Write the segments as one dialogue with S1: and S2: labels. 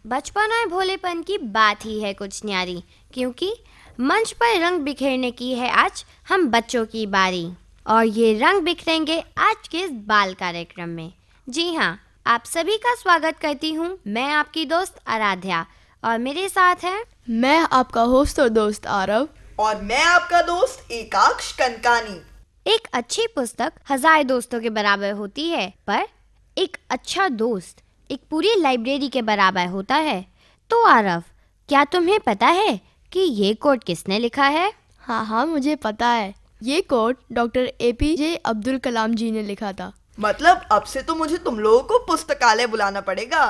S1: बचपन और भोलेपन की बात ही है कुछ न्यारी, क्योंकि मंच पर रंग बिखेरने की है आज हम बच्चों की बारी। और ये रंग बिखरेंगे आज के इस बाल कार्यक्रम में। जी हाँ, आप सभी का स्वागत करती हूँ मैं आपकी दोस्त आराध्या, और मेरे साथ है
S2: मैं आपका होस्ट और दोस्त आरव,
S3: और मैं आपका दोस्त एकाक्ष कनकानी।
S1: एक अच्छी पुस्तक 1000 दोस्तों के बराबर होती है, पर एक अच्छा दोस्त एक पूरी लाइब्रेरी के बराबर होता है। तो आरव, क्या तुम्हें पता है कि ये कोट किसने लिखा है?
S2: हाँ, मुझे पता है। ये coat doctor APJ Abdul Kalam जी ने लिखा था।
S3: मतलब अब से तो मुझे तुम लोगों को पुस्तकालय बुलाना पड़ेगा।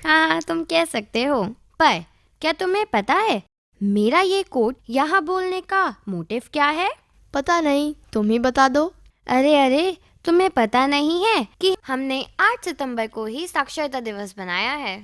S1: हाँ, तुम कह सकते हो, पर क्या तुम्हें पता है मेरा ये कोट यहाँ बोलने का मोटिव क्या है?
S2: पता नहीं, तुम ही बता दो।
S1: अरे, तुम्हें पता नहीं है कि हमने 8 सितंबर को ही साक्षरता दिवस बनाया है।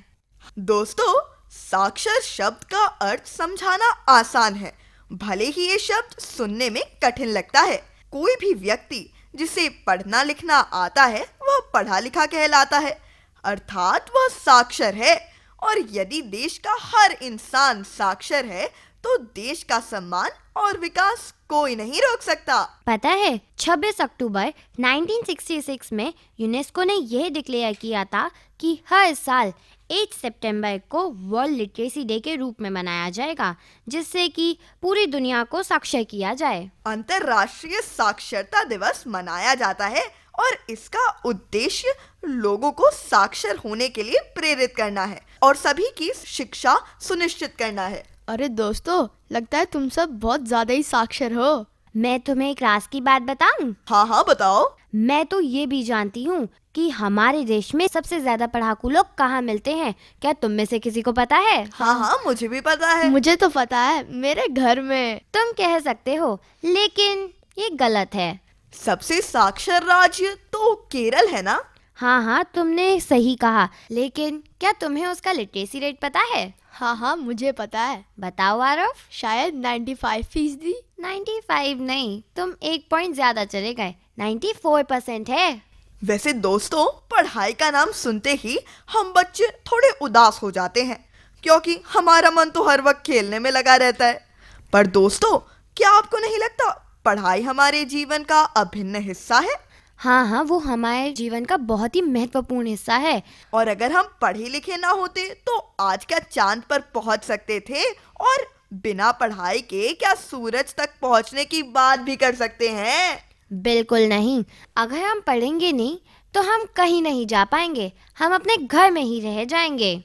S3: दोस्तों, साक्षर शब्द का अर्थ समझाना आसान है, भले ही ये शब्द सुनने में कठिन लगता है। कोई भी व्यक्ति जिसे पढ़ना लिखना आता है वह पढ़ा लिखा कहलाता है, अर्थात वह साक्षर है। और यदि देश का हर इंसान साक्षर है तो देश का सम्मान और विकास कोई नहीं रोक सकता।
S1: पता है 26 अक्टूबर 1966 में यूनेस्को ने यह डिक्लेयर किया था कि हर साल 8 सितंबर को वर्ल्ड लिटरेसी डे के रूप में मनाया जाएगा, जिससे कि पूरी दुनिया को साक्षर किया जाए।
S3: अंतर्राष्ट्रीय साक्षरता दिवस मनाया जाता है और इसका उद्देश्य लोगों को साक्षर होने के लिए प्रेरित करना है और सभी की शिक्षा सुनिश्चित करना है।
S2: अरे दोस्तों, लगता है तुम सब बहुत ज्यादा ही साक्षर हो।
S1: मैं तुम्हें एक राज की बात बताऊं?
S3: हाँ, बताओ।
S1: मैं तो ये भी जानती हूँ कि हमारे देश में सबसे ज्यादा पढ़ाकू लोग कहाँ मिलते हैं। क्या तुम में से किसी को पता है?
S3: हाँ, मुझे भी पता है।
S2: मुझे तो पता है, मेरे घर में।
S1: तुम कह सकते हो, लेकिन ये गलत है।
S3: सबसे साक्षर राज्य तो केरल है ना?
S1: हाँ, तुमने सही कहा, लेकिन क्या तुम्हें उसका लिटरेसी रेट पता है?
S2: हाँ, मुझे पता है।
S1: बताओ आरव।
S2: शायद 95%।
S1: 95 नहीं, तुम 1 पॉइंट ज्यादा चले गए। 94% है।
S3: वैसे दोस्तों, पढ़ाई का नाम सुनते ही हम बच्चे थोड़े उदास हो जाते हैं, क्योंकि हमारा मन तो हर वक्त खेलने में लगा रहता है। पर दोस्तों, क्या आपको नहीं लगता पढ़ाई हमारे जीवन का अभिन्न हिस्सा है?
S1: हाँ, वो हमारे जीवन का बहुत ही महत्वपूर्ण हिस्सा है।
S3: और अगर हम पढ़े लिखे ना होते तो आज का चांद पर पहुंच सकते थे, और बिना पढ़ाई के क्या सूरज तक पहुंचने की बात भी कर सकते हैं?
S1: बिल्कुल नहीं। अगर हम पढ़ेंगे नहीं तो हम कहीं नहीं जा पाएंगे, हम अपने घर में ही रह जाएंगे।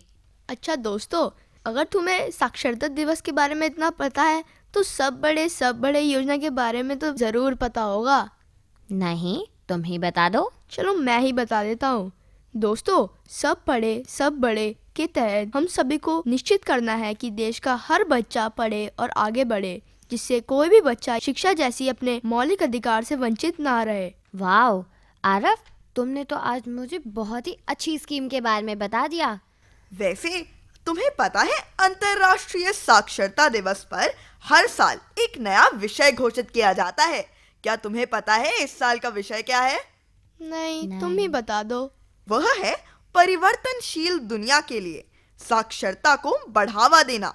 S2: अच्छा दोस्तों, अगर तुम्हें साक्षरता दिवस के बारे में इतना पता है तो सब बड़े योजना के बारे में तो जरूर पता होगा।
S1: नहीं, तुम ही बता दो।
S2: चलो मैं ही बता देता हूँ। दोस्तों, सब बड़े के तहत हम सभी को निश्चित करना है कि देश का हर बच्चा पढ़े और आगे बढ़े, जिससे कोई भी बच्चा शिक्षा जैसी अपने मौलिक अधिकार से वंचित ना रहे।
S1: वाह आरव, तुमने तो आज मुझे बहुत ही अच्छी स्कीम के बारे में बता दिया।
S3: वैसे तुम्हें पता है अंतर्राष्ट्रीय साक्षरता दिवस पर हर साल एक नया विषय घोषित किया जाता है। क्या तुम्हें पता है इस साल का विषय क्या है?
S2: नहीं, तुम ही बता दो।
S3: वह है परिवर्तनशील दुनिया के लिए साक्षरता को बढ़ावा देना,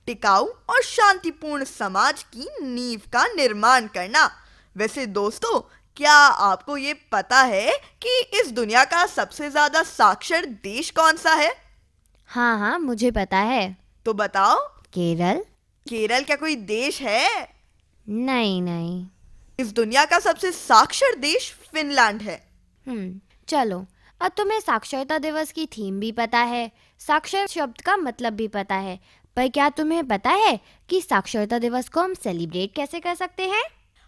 S3: टिकाऊ और शांतिपूर्ण समाज की नींव का निर्माण करना। वैसे दोस्तों, क्या आपको ये पता है कि इस दुनिया का सबसे ज्यादा साक्षर देश कौन सा है?
S1: हाँ, मुझे पता है।
S3: तो बताओ।
S1: केरल?
S3: केरल क्या कोई देश है?
S1: नहीं।
S3: इस दुनिया का सबसे साक्षर देश फिनलैंड है।
S1: चलो, अब तुम्हें साक्षरता दिवस की थीम भी पता है, साक्षर शब्द का मतलब भी पता है, पर क्या तुम्हें पता है कि साक्षरता दिवस को हम सेलिब्रेट कैसे कर सकते हैं?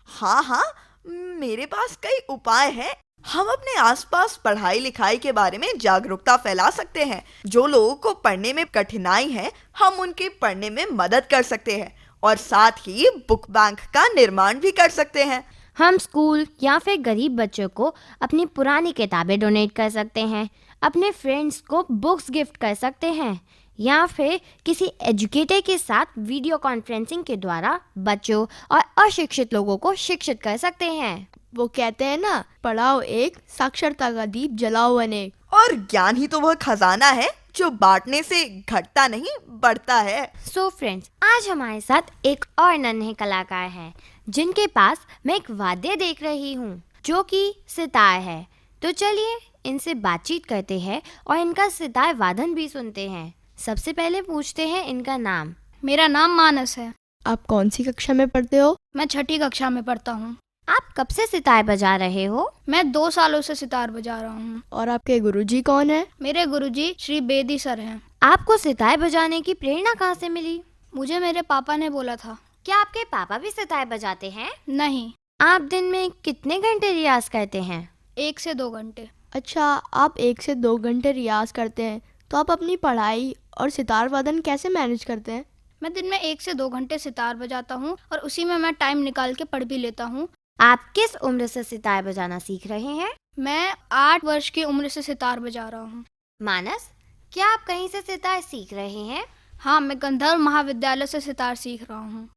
S3: हाँ, मेरे पास कई उपाय हैं। हम अपने आसपास पढ़ाई लिखाई के बारे में जागरूकता फैला सकते हैं। जो लोगों को पढ़ने में कठिनाई है, हम उनके पढ़ने में मदद कर सकते हैं, और साथ ही बुक बैंक का निर्माण भी कर सकते हैं।
S1: हम स्कूल या फिर गरीब बच्चों को अपनी पुरानी किताबें डोनेट कर सकते हैं, अपने फ्रेंड्स को बुक्स गिफ्ट कर सकते हैं, या फिर एजुकेटर एजुकेटर के साथ वीडियो कॉन्फ्रेंसिंग के द्वारा बच्चों और अशिक्षित लोगों को शिक्षित कर सकते हैं।
S2: वो कहते हैं ना, पढ़ाओ एक, साक्षरता का दीप जलाओ अनेक।
S3: और ज्ञान ही तो वह खजाना है जो बांटने से घटता नहीं बढ़ता है।
S1: सो फ्रेंड्स, आज हमारे साथ एक और नन्हे कलाकार हैं जिनके पास मैं एक वाद्य देख रही हूँ जो कि सितार है। तो चलिए इनसे बातचीत करते हैं और इनका सितार वादन भी सुनते हैं। सबसे पहले पूछते हैं इनका नाम।
S4: मेरा नाम मानस है।
S2: आप कौन सी कक्षा में पढ़ते हो?
S4: मैं 6ठी कक्षा में पढ़ता हूँ।
S1: आप कब से सितार बजा रहे हो?
S4: मैं 2 सालों से सितार बजा रहा हूँ।
S2: और आपके गुरुजी कौन है?
S4: मेरे गुरुजी श्री बेदी सर हैं।
S1: आपको सितार बजाने की प्रेरणा कहाँ से मिली?
S4: मुझे मेरे पापा ने बोला था।
S1: क्या आपके पापा भी सितार बजाते हैं?
S4: नहीं।
S1: आप दिन में कितने घंटे रियाज करते हैं?
S4: 1 से 2 घंटे।
S2: अच्छा, आप 1 से 2 घंटे रियाज करते हैं, तो आप अपनी पढ़ाई और सितार वादन कैसे मैनेज करते हैं?
S4: मैं दिन में 1 से 2 घंटे सितार बजाता हूँ और उसी में मैं टाइम निकाल के पढ़ भी लेता हूँ।
S1: आप किस उम्र से सितार बजाना सीख रहे हैं?
S4: मैं 8 वर्ष की उम्र से सितार बजा रहा हूँ।
S1: मानस, क्या आप कहीं से सितार सीख रहे हैं?
S4: हाँ, मैं गंधर्व महाविद्यालय से सितार सीख रहा हूँ।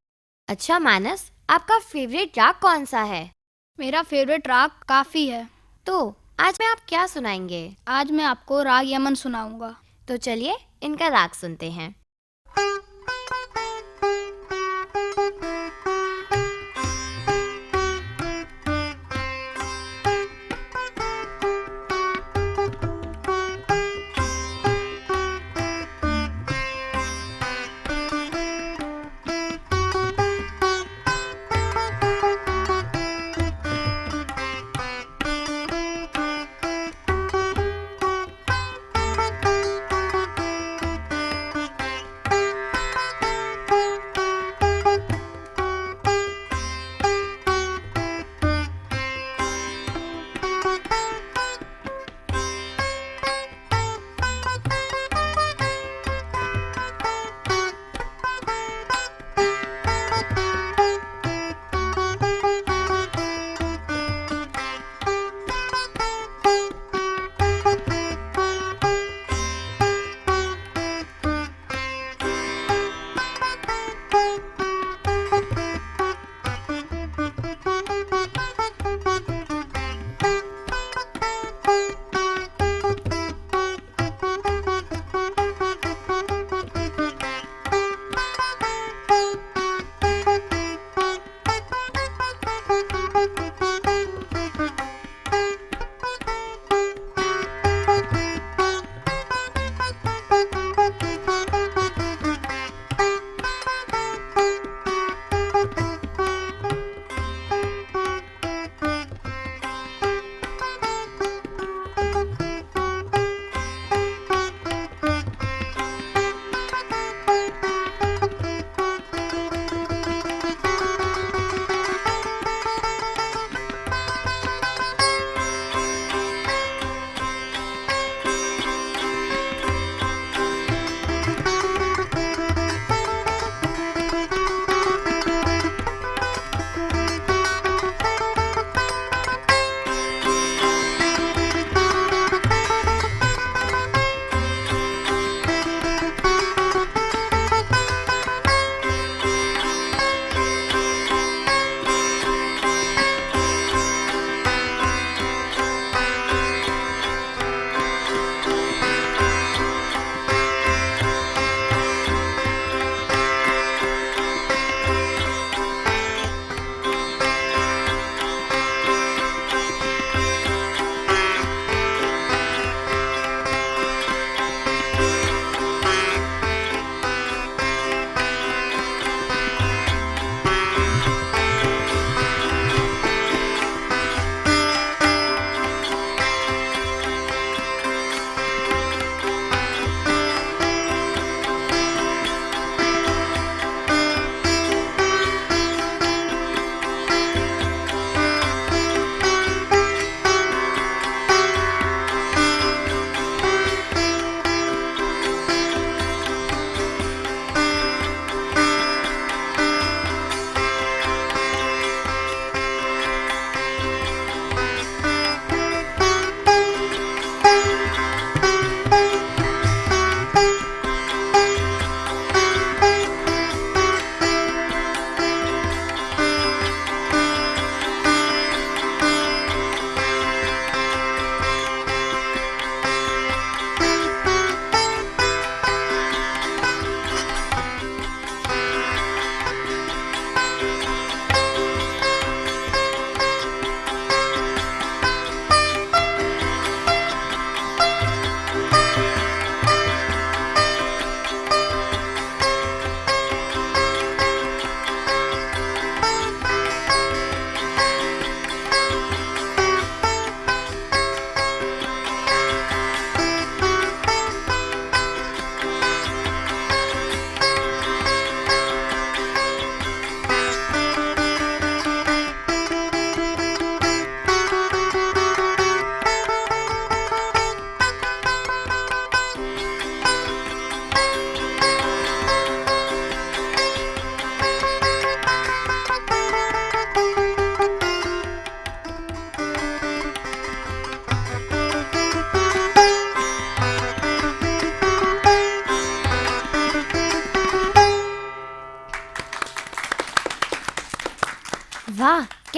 S1: अच्छा मानस, आपका फेवरेट राग कौन सा है?
S4: मेरा फेवरेट राग काफी है।
S1: तो आज में आप क्या सुनाएंगे?
S4: आज मैं आपको राग यमन सुनाऊंगा।
S1: तो चलिए इनका राग सुनते हैं।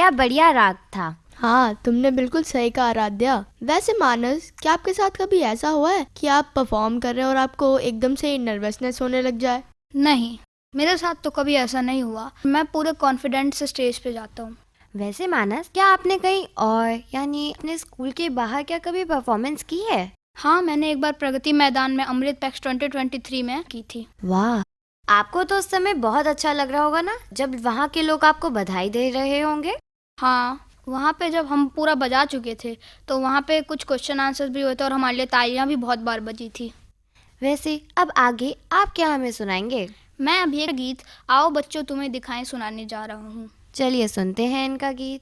S1: क्या बढ़िया राग था।
S2: हाँ, तुमने बिल्कुल सही कहा आराध्या। वैसे मानस, क्या आपके साथ कभी ऐसा हुआ है कि आप परफॉर्म कर रहे हैं और आपको एकदम से नर्वसनेस होने लग जाए?
S4: नहीं, मेरे साथ तो कभी ऐसा नहीं हुआ। मैं पूरे कॉन्फिडेंस से स्टेज पे जाता हूँ।
S1: वैसे मानस, क्या आपने कहीं और यानी अपने स्कूल के बाहर क्या कभी परफॉर्मेंस की है?
S4: हाँ, मैंने एक बार प्रगति मैदान में अमृत पैक्स 2023 में की थी।
S1: वाह, आपको तो उस समय बहुत अच्छा लग रहा होगा ना, जब वहाँ के लोग आपको बधाई दे रहे होंगे।
S4: हाँ, वहाँ पे जब हम पूरा बजा चुके थे तो वहाँ पे कुछ क्वेश्चन आंसर्स भी हुए थे और हमारे लिए तालियां भी बहुत बार बजी थी।
S1: वैसे अब आगे आप क्या हमें सुनाएंगे?
S4: मैं अभी एक गीत आओ बच्चों तुम्हें दिखाएं सुनाने जा रहा हूँ।
S1: चलिए सुनते हैं इनका गीत।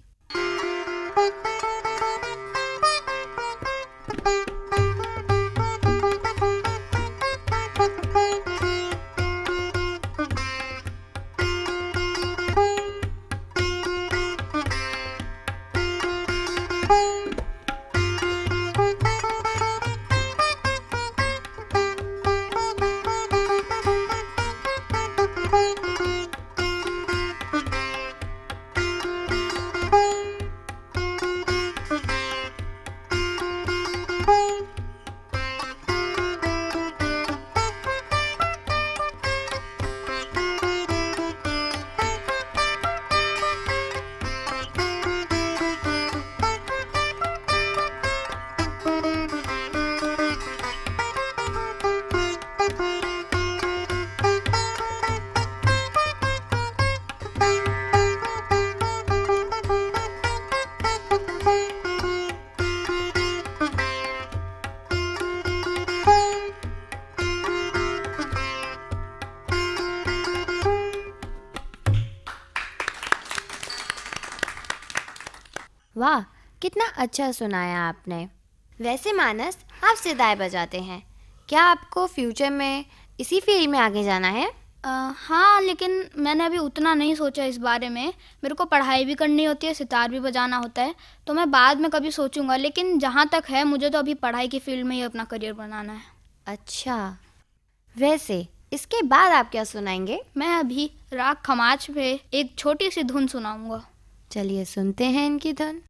S1: वाह, कितना अच्छा सुनाया आपने। वैसे मानस, आप सितार बजाते हैं, क्या आपको फ्यूचर में इसी फील्ड में आगे जाना है?
S4: हाँ, लेकिन मैंने अभी उतना नहीं सोचा इस बारे में। मेरे को पढ़ाई भी करनी होती है, सितार भी बजाना होता है, तो मैं बाद में कभी सोचूंगा। लेकिन जहाँ तक है, मुझे तो अभी पढ़ाई की फील्ड में ही अपना करियर बनाना है।
S1: अच्छा, वैसे इसके बाद आप क्या सुनाएंगे?
S4: मैं अभी राग खमाज पे एक छोटी सी धुन सुनाऊंगा।
S1: चलिए सुनते हैं इनकी धुन।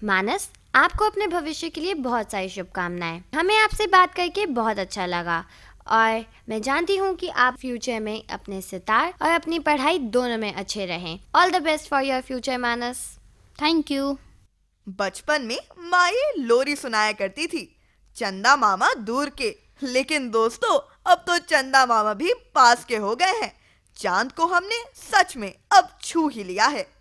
S1: मानस, आपको अपने भविष्य के लिए बहुत सारी शुभकामनाएं। हमें आपसे बात करके बहुत अच्छा लगा और मैं जानती हूँ कि आप फ्यूचर में अपने सितार और अपनी पढ़ाई दोनों में अच्छे रहें। All the best for your future Manas.
S4: Thank you.
S3: बचपन में माए लोरी सुनाया करती थी, चंदा मामा दूर के। लेकिन दोस्तों, अब तो चंदा मामा भी पास के हो गए हैं। चांद को हमने सच में अब छू ही लिया है।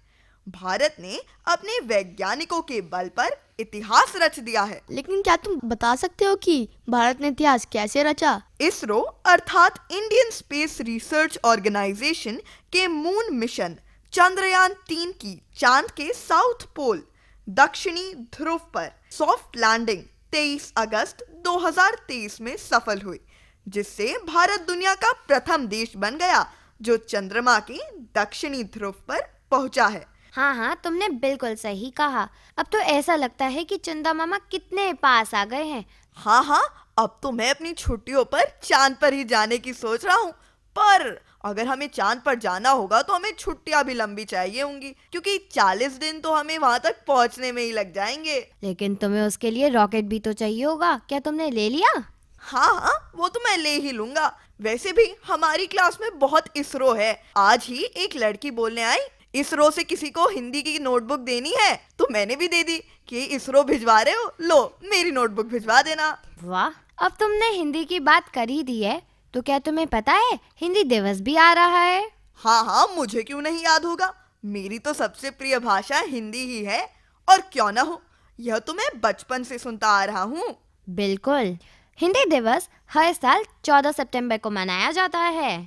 S3: भारत ने अपने वैज्ञानिकों के बल पर इतिहास रच दिया है।
S2: लेकिन क्या तुम बता सकते हो कि भारत ने इतिहास कैसे रचा?
S3: इसरो अर्थात इंडियन स्पेस रिसर्च ऑर्गेनाइजेशन के मून मिशन चंद्रयान-3 की चांद के साउथ पोल दक्षिणी ध्रुव पर सॉफ्ट लैंडिंग 23 अगस्त 2023 में सफल हुई, जिससे भारत दुनिया का प्रथम देश बन गया जो चंद्रमा के दक्षिणी ध्रुव पर पहुंचा है।
S1: हाँ, तुमने बिल्कुल सही कहा। अब तो ऐसा लगता है कि चंदा मामा कितने पास आ गए हैं।
S3: हाँ, अब तो मैं अपनी छुट्टियों पर चांद पर ही जाने की सोच रहा हूँ। पर अगर हमें चांद पर जाना होगा तो हमें छुट्टियां भी लंबी चाहिए होंगी, क्योंकि 40 दिन तो हमें वहां तक पहुंचने में ही लग जाएंगे।
S1: लेकिन तुम्हें उसके लिए रॉकेट भी तो चाहिए होगा, क्या तुमने ले लिया?
S3: हाँ, वो तो मैं ले ही लूंगा। वैसे भी हमारी क्लास में बहुत इसरो है। आज ही एक लड़की बोलने आई, इसरो से किसी को हिंदी की नोटबुक देनी है, तो मैंने भी दे दी कि इसरो भिजवा रहे हो, लो मेरी नोटबुक भिजवा देना।
S1: वाह, अब तुमने हिंदी की बात कर ही दी है, तो क्या तुम्हें पता है हिंदी दिवस भी आ रहा है?
S3: हाँ हाँ, मुझे क्यों नहीं याद होगा। मेरी तो सबसे प्रिय भाषा हिंदी ही है। और क्यों ना हो, यह तो मैं बचपन से सुनता आ रहा हूँ।
S1: बिल्कुल, हिंदी दिवस हर साल 14 सितंबर को मनाया जाता है।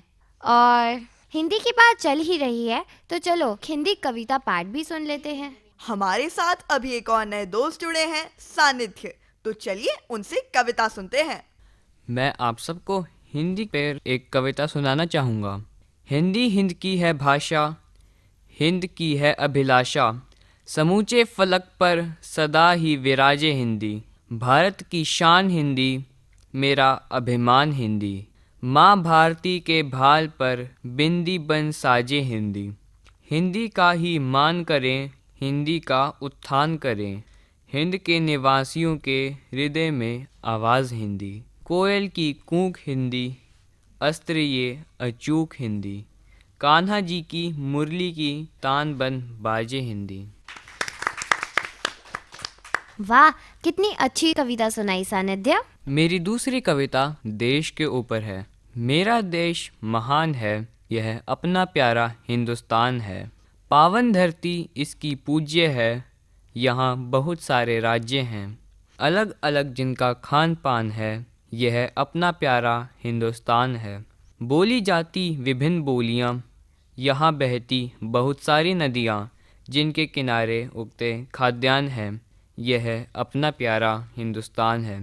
S1: और हिंदी की बात चल ही रही है तो चलो हिंदी कविता पाठ भी सुन लेते हैं।
S3: हमारे साथ अभी एक और नए दोस्त जुड़े हैं, सानिध्य। तो चलिए उनसे कविता सुनते हैं।
S5: मैं आप सबको हिंदी पर एक कविता सुनाना चाहूँगा। हिंदी हिंद की है भाषा, हिंद की है अभिलाषा, समूचे फलक पर सदा ही विराजे हिंदी। भारत की शान हिंदी, मेरा अभिमान हिंदी। माँ भारती के भाल पर बिंदी बन साजे हिंदी। हिंदी का ही मान करें, हिंदी का उत्थान करें। हिंद के निवासियों के हृदय में आवाज़ हिंदी। कोयल की कूक हिंदी, अस्त्र ये अचूक हिंदी। कान्हा जी की मुरली की तान बन बाजे हिंदी।
S1: वाह, कितनी अच्छी कविता सुनाई सानिध्य।
S5: मेरी दूसरी कविता देश के ऊपर है। मेरा देश महान है, यह अपना प्यारा हिंदुस्तान है। पावन धरती इसकी पूज्य है, यहाँ बहुत सारे राज्य हैं। अलग अलग जिनका खान पान है, यह अपना प्यारा हिंदुस्तान है। बोली जाती विभिन्न बोलियाँ, यहाँ बहती बहुत सारी नदियाँ। जिनके किनारे उगते खाद्यान्न हैं, यह अपना प्यारा हिंदुस्तान है।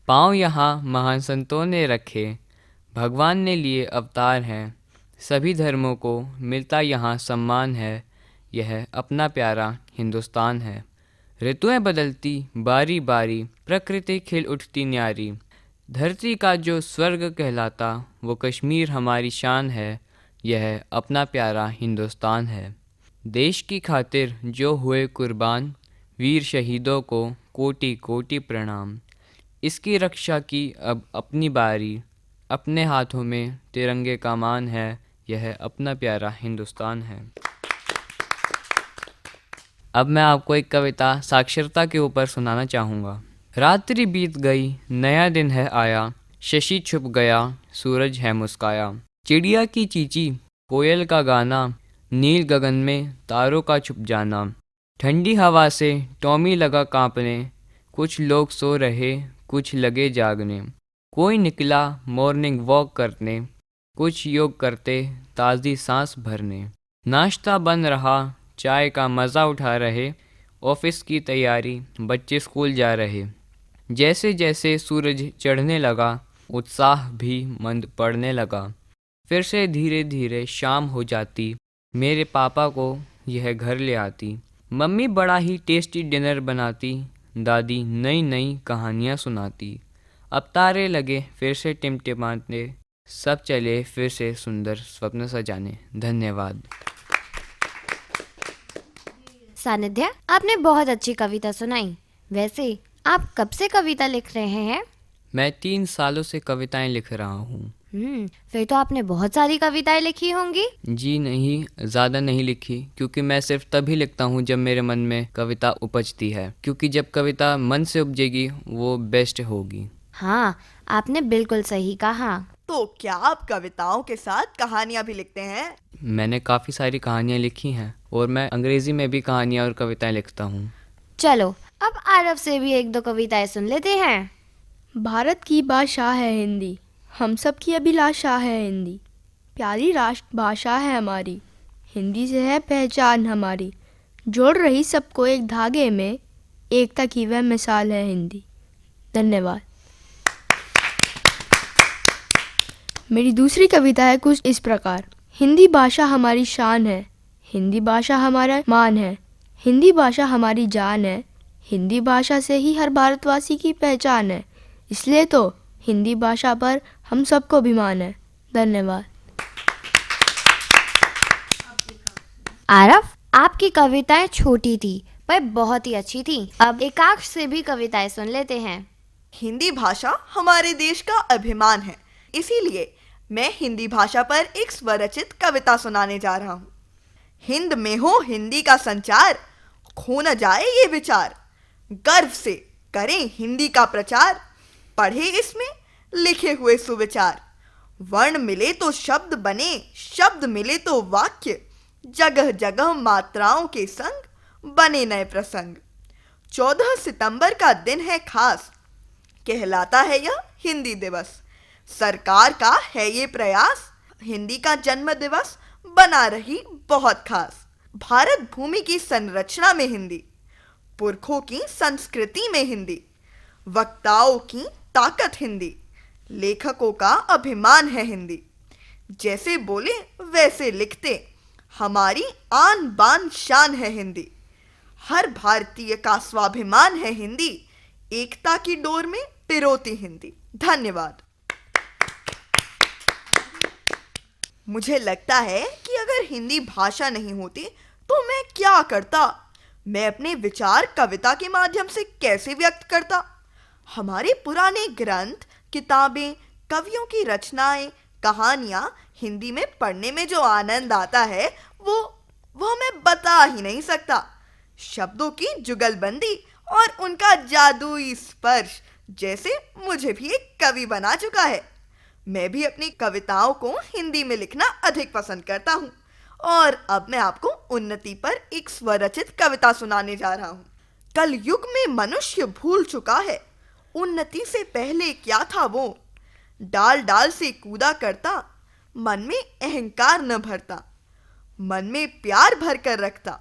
S5: पाँव यहाँ महान संतों ने रखे, भगवान ने लिए अवतार हैं। सभी धर्मों को मिलता यहाँ सम्मान है, यह अपना प्यारा हिंदुस्तान है। ऋतुएं बदलती बारी बारी, प्रकृति खिल उठती न्यारी। धरती का जो स्वर्ग कहलाता, वो कश्मीर हमारी शान है, यह अपना प्यारा हिंदुस्तान है। देश की खातिर जो हुए कुर्बान, वीर शहीदों को कोटि कोटि प्रणाम। इसकी रक्षा की अब अपनी बारी, अपने हाथों में तिरंगे का मान है, यह अपना प्यारा हिंदुस्तान है। अब मैं आपको एक कविता साक्षरता के ऊपर सुनाना चाहूँगा। रात्रि बीत गई, नया दिन है आया, शशि छुप गया, सूरज है मुस्काया। चिड़िया की चींची, कोयल का गाना, नील गगन में तारों का छुप जाना। ठंडी हवा से टॉमी लगा कांपने, कुछ लोग सो रहे कुछ लगे जागने। कोई निकला मॉर्निंग वॉक करने, कुछ योग करते ताज़ी सांस भरने। नाश्ता बन रहा, चाय का मज़ा उठा रहे, ऑफिस की तैयारी, बच्चे स्कूल जा रहे। जैसे जैसे सूरज चढ़ने लगा, उत्साह भी मंद पड़ने लगा। फिर से धीरे धीरे शाम हो जाती, मेरे पापा को यह घर ले आती। मम्मी बड़ा ही टेस्टी डिनर बनाती, दादी नई नई कहानियाँ सुनाती। अब तारे लगे फिर से टिमटिमाने, सब चले फिर से सुंदर स्वप्न सजाने। धन्यवाद।
S1: सानिध्य, आपने बहुत अच्छी कविता सुनाई। वैसे आप कब से कविता लिख रहे हैं?
S5: मैं 3 सालों से कविताएं लिख रहा हूँ।
S1: फिर तो आपने बहुत सारी कविताएं लिखी होंगी।
S5: जी नहीं, ज़्यादा नहीं लिखी, क्योंकि मैं सिर्फ तभी लिखता हूँ जब मेरे मन में कविता उपजती है। क्योंकि जब कविता मन से उपजेगी वो बेस्ट होगी।
S1: हाँ, आपने बिल्कुल सही कहा।
S3: तो क्या आप कविताओं के साथ कहानियाँ भी लिखते हैं?
S5: मैंने काफ़ी सारी कहानियाँ लिखी हैं और मैं अंग्रेज़ी में भी कहानियाँ और कविताएं लिखता हूँ।
S1: चलो अब आरव से भी 1-2 कविताएं सुन लेते हैं।
S2: भारत की भाषा है हिंदी, हम सब की अभिलाषा है हिंदी। प्यारी राष्ट्र भाषा है हमारी, हिंदी से है पहचान हमारी। जोड़ रही सबको एक धागे में, एकता की वह मिसाल है हिंदी। धन्यवाद। मेरी दूसरी कविता है कुछ इस प्रकार। हिंदी भाषा हमारी शान है, हिंदी भाषा हमारा मान है, हिंदी भाषा हमारी जान है। हिंदी भाषा से ही हर भारतवासी की पहचान है, इसलिए तो हिंदी भाषा पर हम सबको अभिमान है। धन्यवाद।
S1: आरव, आपकी कविताएं छोटी थी पर बहुत ही अच्छी थी। अब एकाक्ष से भी कविताएं सुन लेते हैं।
S3: हिंदी भाषा हमारे देश का अभिमान है, इसीलिए मैं हिंदी भाषा पर एक स्वरचित कविता सुनाने जा रहा हूँ। हिंद में हो हिंदी का संचार, खो न जाए ये विचार। गर्व से करें हिंदी का प्रचार, पढ़े इसमें लिखे हुए सुविचार। वर्ण मिले तो शब्द बने, शब्द मिले तो वाक्य, जगह जगह मात्राओं के संग बने नए प्रसंग। 14 सितंबर का दिन है खास, कहलाता है यह हिंदी दिवस। सरकार का है ये प्रयास, हिंदी का जन्म दिवस बना रही बहुत खास। भारत भूमि की संरचना में हिंदी, पुरखों की संस्कृति में हिंदी, वक्ताओं की ताकत हिंदी, लेखकों का अभिमान है हिंदी। जैसे बोले वैसे लिखते, हमारी आन बान शान है हिंदी। हर भारतीय का स्वाभिमान है हिंदी, एकता की डोर में पिरोती हिंदी। धन्यवाद। मुझे लगता है कि अगर हिंदी भाषा नहीं होती तो मैं क्या करता। मैं अपने विचार कविता के माध्यम से कैसे व्यक्त करता। हमारे पुराने ग्रंथ, किताबें, कवियों की रचनाएं, कहानियां हिंदी में पढ़ने में जो आनंद आता है वो मैं बता ही नहीं सकता। शब्दों की जुगलबंदी और उनका जादुई स्पर्श जैसे मुझे भी एक कवि बना चुका है। मैं भी अपनी कविताओं को हिंदी में लिखना अधिक पसंद करता हूँ और अब मैं आपको उन्नति पर एक स्वरचित कविता सुनाने जा रहा हूँ। कल युग में मनुष्य भूल चुका है, उन्नति से पहले क्या था वो। डाल डाल से कूदा करता, मन में अहंकार न भरता, मन में प्यार भर कर रखता,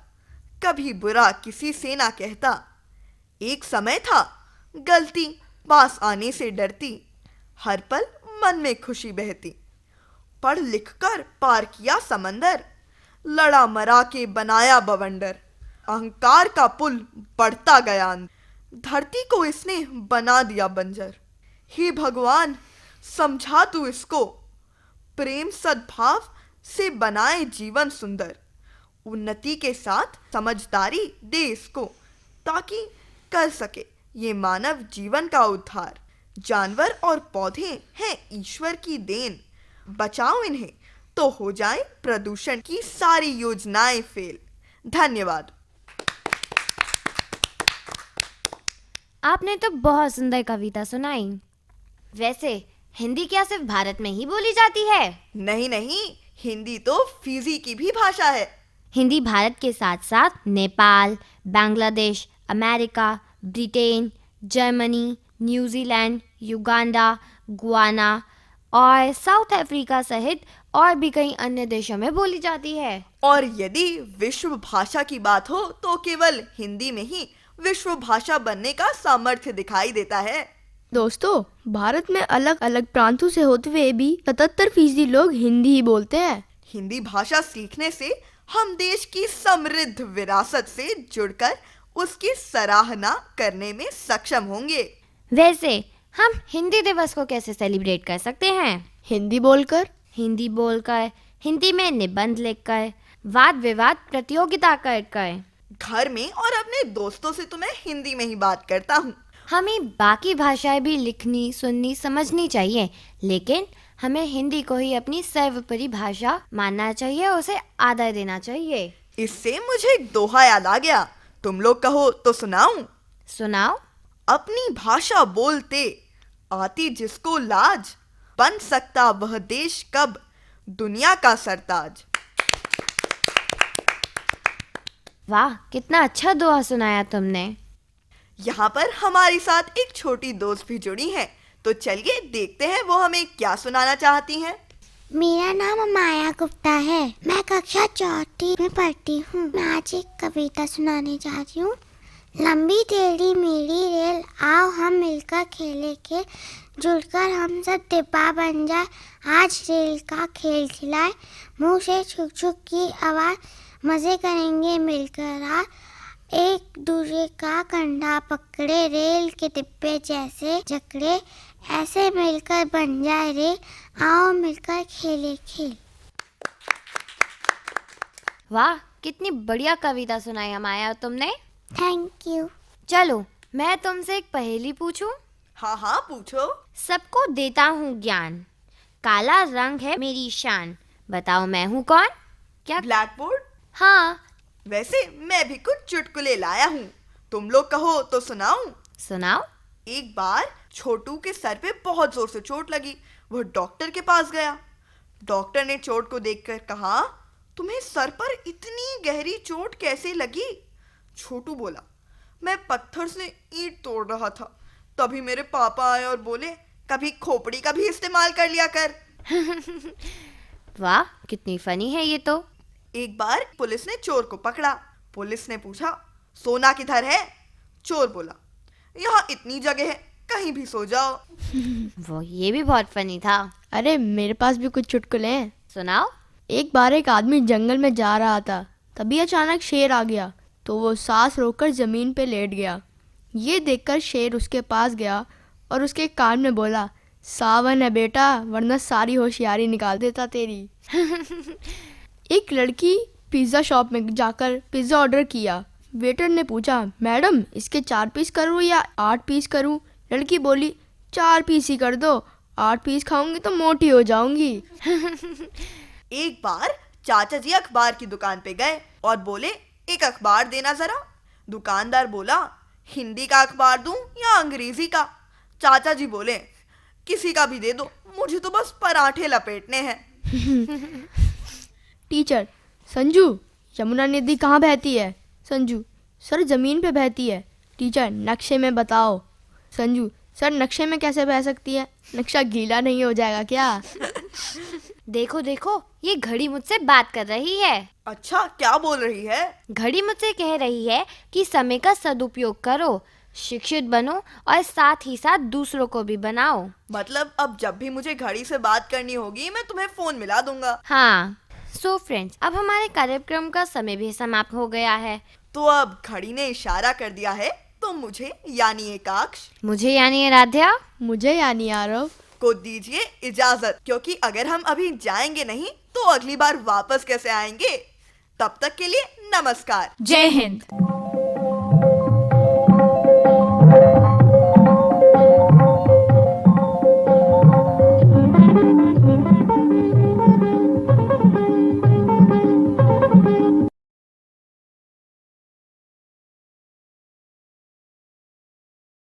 S3: कभी बुरा किसी से ना कहता। एक समय था गलती पास आने से डरती, हर पल मन में खुशी बहती। पढ़ लिख कर पार किया समंदर, लड़ा मरा के बनाया बवंडर। अहंकार का पुल बढ़ता गया, धरती को इसने बना दिया बंजर। हे भगवान समझा तू इसको, प्रेम सद्भाव से बनाए जीवन सुंदर। उन्नति के साथ समझदारी दे इसको, ताकि कर सके ये मानव जीवन का उद्धार। जानवर और पौधे हैं ईश्वर की देन, बचाओ इन्हें तो हो जाए प्रदूषण की सारी योजनाएं फेल। धन्यवाद।
S1: आपने तो बहुत सुंदर कविता सुनाई। वैसे हिंदी क्या सिर्फ भारत में ही बोली जाती है?
S3: नहीं नहीं, हिंदी तो फिजी की भी भाषा है।
S1: हिंदी भारत के साथ साथ Nepal, Bangladesh, America, Britain, Germany, New Zealand, Uganda, Guana और साउथ अफ्रीका सहित और भी कई अन्य देशों में बोली जाती है।
S3: और यदि विश्व भाषा की बात हो तो केवल हिंदी में ही विश्व भाषा बनने का सामर्थ्य दिखाई देता है।
S2: दोस्तों, भारत में अलग अलग प्रांतों से होते हुए भी 77% लोग हिंदी ही बोलते हैं।
S3: हिंदी भाषा सीखने से हम देश की समृद्ध विरासत से जुड़कर उसकी सराहना करने में सक्षम होंगे।
S1: वैसे हम हिंदी दिवस को कैसे सेलिब्रेट कर सकते हैं?
S2: हिंदी बोलकर,
S1: हिंदी में निबंध लिखकर, वाद विवाद प्रतियोगिता कर।
S3: घर में और अपने दोस्तों से तो मैं हिंदी में ही बात करता हूँ।
S1: हमें बाकी भाषाएं भी लिखनी, सुननी, समझनी चाहिए, लेकिन हमें हिंदी को ही अपनी सर्वोपरि भाषा मानना चाहिए, उसे आदर देना चाहिए।
S3: इससे मुझे एक दोहा याद आ गया, तुम लोग कहो तो सुनाऊं?
S1: सुनाओ।
S3: अपनी भाषा बोलते आती जिसको लाज, बन सकता वह देश कब दुनिया का सरताज।
S1: वाह, कितना अच्छा दोहा सुनाया तुमने।
S3: यहाँ पर हमारे साथ एक छोटी दोस्त भी जुड़ी है, तो चलिए देखते हैं वो हमें क्या सुनाना चाहती हैं।
S6: मेरा नाम माया गुप्ता है, मैं कक्षा 4 में पढ़ती हूँ। मैं आज एक कविता सुनाने जा रही हूँ। लंबी टेढ़ी मेरी रेल, आओ हम मिलकर खेले के, जुड़कर हम सब डिब्बा बन जाए, आज रेल का खेल खिलाए, मुंह से छुक छुक की आवाज़, मज़े करेंगे मिलकर आज, एक दूसरे का कंधा पकड़े, रेल के डिब्बे जैसे जकड़े, ऐसे मिलकर बन जाए रेल, आओ मिलकर खेले खेल।
S1: वाह, कितनी बढ़िया कविता सुनाई माया तुमने।
S6: Thank you.
S1: चलो मैं तुमसे एक पहेली पूछूं?
S3: हाँ हाँ पूछो।
S1: सबको देता हूँ ज्ञान, काला रंग है मेरी शान, बताओ मैं हूँ कौन? क्या?
S3: Black board.
S1: हाँ।
S3: वैसे मैं भी कुछ चुटकुले लाया हूँ, तुम लोग कहो तो सुनाऊं?
S1: सुनाओ।
S3: एक बार छोटू के सर पे बहुत जोर से चोट लगी। वह डॉक्टर के पास गया। डॉक्टर ने चोट को देखकर कहा, तुम्हें सर पर इतनी गहरी चोट कैसे लगी? छोटू बोला, मैं पत्थर से ईंट तोड़ रहा था, तभी मेरे पापा आए और बोले, कभी खोपड़ी का भी इस्तेमाल कर लिया कर।
S1: वाह, कितनी फनी है ये तो।
S3: एक बार पुलिस ने चोर को पकड़ा। पुलिस ने पूछा, सोना किधर है? चोर बोला, यहाँ इतनी जगह है, कहीं भी सो जाओ।
S1: वो ये भी बहुत फनी था।
S2: अरे मेरे पास भी कुछ चुटकुले हैं।
S1: सुनाओ।
S2: एक बार एक आदमी जंगल में जा रहा था, तभी अचानक शेर आ गया, तो वो सांस रोककर जमीन पे लेट गया। ये देखकर शेर उसके पास गया और उसके कान में बोला, सावन है बेटा, वरना सारी होशियारी निकाल देता तेरी। एक लड़की पिज़्ज़ा शॉप में जाकर पिज़्ज़ा ऑर्डर किया। वेटर ने पूछा, मैडम इसके 4 पीस करूँ या 8 पीस करूँ? लड़की बोली, 4 पीस ही कर दो, 8 पीस खाऊंगी तो मोटी हो जाऊंगी।
S3: एक बार चाचा जी अखबार की दुकान पे गए और बोले, एक अखबार देना जरा। दुकानदार बोला, हिंदी का अखबार दूं या अंग्रेजी का? चाचा जी बोले, किसी का भी दे दो, मुझे तो बस पराठे लपेटने हैं।
S2: टीचर, संजू यमुना नदी कहाँ बहती है? संजू, सर जमीन पे बहती है। टीचर, नक्शे में बताओ। संजू, सर नक्शे में कैसे बह सकती है? नक्शा गीला नहीं हो जाएगा क्या?
S1: देखो देखो, ये घड़ी मुझसे बात कर रही है।
S3: अच्छा, क्या बोल रही है?
S1: घड़ी मुझसे कह रही है कि समय का सदुपयोग करो, शिक्षित बनो और साथ ही साथ दूसरों को भी बनाओ।
S3: मतलब अब जब भी मुझे घड़ी से बात करनी होगी, मैं तुम्हें फोन मिला दूंगा।
S1: हाँ। सो फ्रेंड्स, अब हमारे कार्यक्रम का समय भी समाप्त हो गया है।
S3: तो अब घड़ी ने इशारा कर दिया है, तो मुझे यानी एकाक्ष,
S1: मुझे यानी आराध्या,
S2: मुझे यानी आरव
S3: को दीजिए इजाजत, क्योंकि अगर हम अभी जाएंगे नहीं तो अगली बार वापस कैसे आएंगे? तब तक के लिए नमस्कार।
S7: जय हिंद।